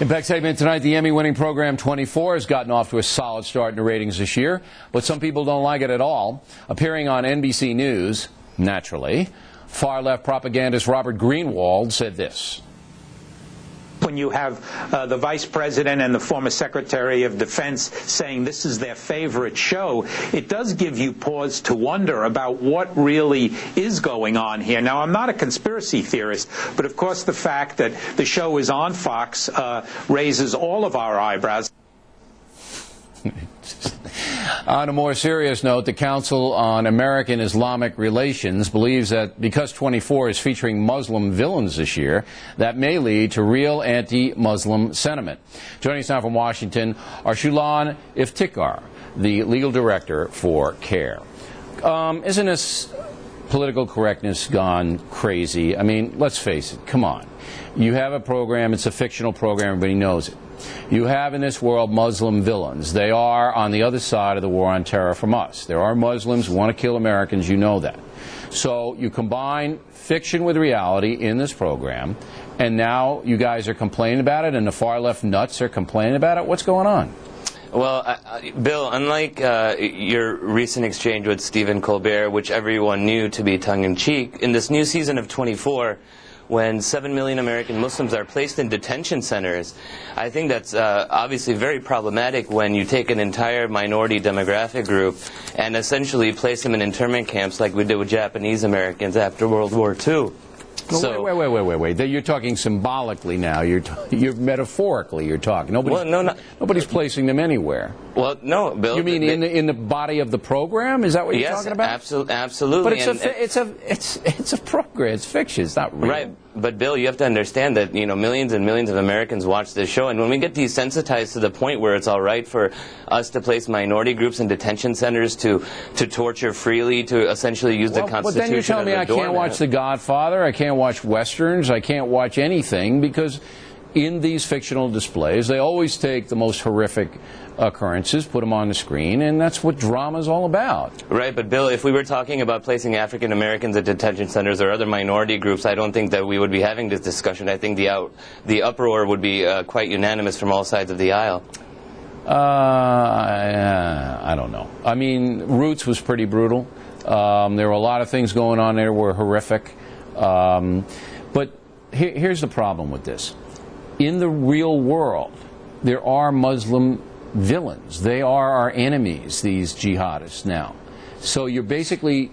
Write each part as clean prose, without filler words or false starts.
Impact segment tonight, the Emmy-winning program 24 has gotten off to a solid start in the ratings this year, but some people don't like it at all. Appearing on NBC News, naturally, far-left propagandist Robert Greenwald said this. When you have the Vice President and the former Secretary of Defense saying this is their favorite show, it does give you pause to wonder about what really is going on here. Now, I'm not a conspiracy theorist, but of course the fact that the show is on Fox raises all of our eyebrows. On a more serious note, the Council on American-Islamic Relations believes that because 24 is featuring Muslim villains this year, that may lead to real anti-Muslim sentiment. Joining us now from Washington, Arsalan Iftikhar, the legal director for CAIR. Isn't this political correctness gone crazy? I mean, let's face it, come on. You have a program, it's a fictional program, everybody knows it. You have in this world Muslim villains. They are on the other side of the war on terror from us. There are Muslims who want to kill Americans, you know that. So you combine fiction with reality in this program, and now you guys are complaining about it, and the far left nuts are complaining about it. What's going on? Well, Bill, unlike your recent exchange with Stephen Colbert, which everyone knew to be tongue-in-cheek, in this new season of 24, when 7 million American Muslims are placed in detention centers, I think that's obviously very problematic when you take an entire minority demographic group and essentially place them in internment camps like we did with Japanese Americans after World War II. So, wait. You're talking symbolically now. You're metaphorically. You're talking. Nobody's placing them anywhere. Well, no, Bill. You mean in the body of the program? Is that what you're talking about? Absolutely. But it's a program. It's fiction. It's not real. Right. But Bill, you have to understand that millions and millions of Americans watch this show, and when we get desensitized to the point where it's all right for us to place minority groups in detention centers to torture freely, to essentially use the Constitution. But then you're telling me I can't watch The Godfather, I can't watch Westerns, I can't watch anything because in these fictional displays they always take the most horrific occurrences, put them on the screen, and that's what drama is all about. Right, but Bill, if we were talking about placing African Americans at detention centers or other minority groups, I don't think that we would be having this discussion. I think the uproar would be quite unanimous from all sides of the aisle. I don't know. I mean, Roots was pretty brutal. There were a lot of things going on there that were horrific. But here's the problem with this. In the real world, there are Muslim villains. They are our enemies, these jihadists now. So you're basically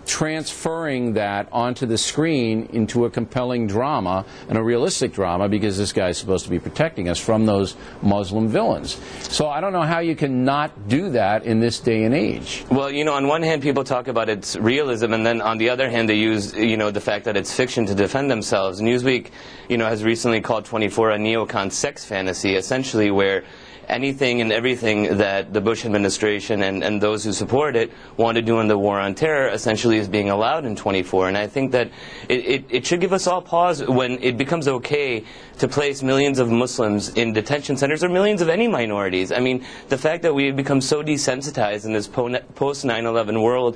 transferring that onto the screen into a compelling drama and a realistic drama because this guy's supposed to be protecting us from those Muslim villains. So I don't know how you can not do that in this day and age. Well, on one hand people talk about its realism, and then on the other hand they use, the fact that it's fiction to defend themselves. Newsweek, has recently called 24 a neocon sex fantasy, essentially where anything and everything that the Bush administration and those who support it want to do in the war on terror essentially is being allowed in 24. And I think that it should give us all pause when it becomes okay to place millions of Muslims in detention centers or millions of any minorities. I mean, the fact that we have become so desensitized in this post-9/11 world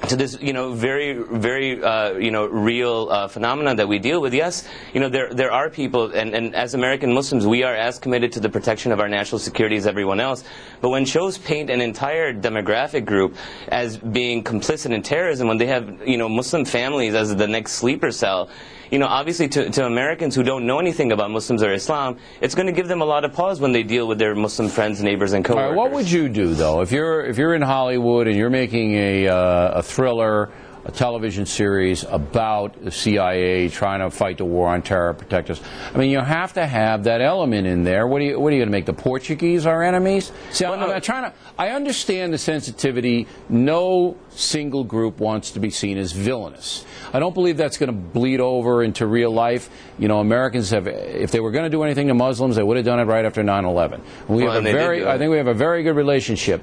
to this, very real phenomenon that we deal with. Yes, there are people, and as American Muslims, we are as committed to the protection of our national security as everyone else. But when shows paint an entire demographic group as being complicit in terrorism, when they have, Muslim families as the next sleeper cell, obviously to Americans who don't know anything about Muslims or Islam, it's going to give them a lot of pause when they deal with their Muslim friends, neighbors, and coworkers. All right, what would you do, though, if you're in Hollywood and you're making a thriller, a television series about the CIA trying to fight the war on terror, protect us? I mean, you have to have that element in there. What are you going to make the Portuguese our enemies? See, I understand the sensitivity. No single group wants to be seen as villainous. I don't believe that's going to bleed over into real life. Americans have, if they were going to do anything to Muslims, they would have done it right after 9/11. I think we have a very good relationship,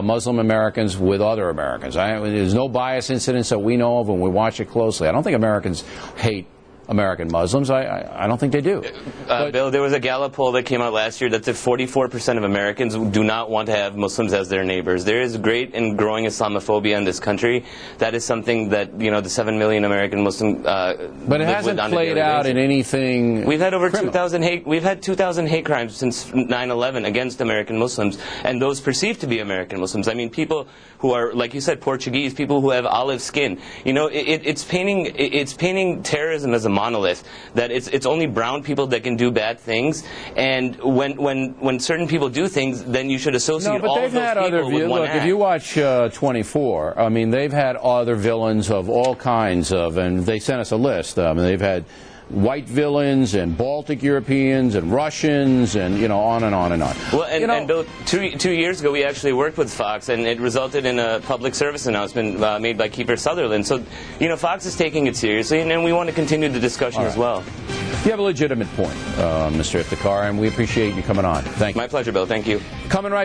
Muslim Americans with other Americans. There's no bias incidents that we know of, and we watch it closely. I don't think Americans hate American Muslims. I don't think they do. Bill, there was a Gallup poll that came out last year that said 44% of Americans do not want to have Muslims as their neighbors. There is great and growing Islamophobia in this country. That is something that, you know, the 7 million American Muslim but it hasn't played out in anything. We've had over criminal. 2,000 hate crimes since 9/11 against American Muslims, and those perceived to be American Muslims. I mean, people who are, like you said, Portuguese, people who have olive skin. You know, it's painting terrorism as a monolith, that it's only brown people that can do bad things, and when certain people do things, then you should associate all of those people with one act. If you watch 24, I mean, they've had other villains of all kinds of, and they sent us a list. They've had white villains and Baltic Europeans and Russians and, you know, on and on and on. Well, and Bill, two years ago we actually worked with Fox, and it resulted in a public service announcement made by Kiefer Sutherland. So, you know, Fox is taking it seriously, and we want to continue the discussion as well. You have a legitimate point, Mr. Iftikhar, and we appreciate you coming on. Thank you. My pleasure, Bill. Thank you. Coming right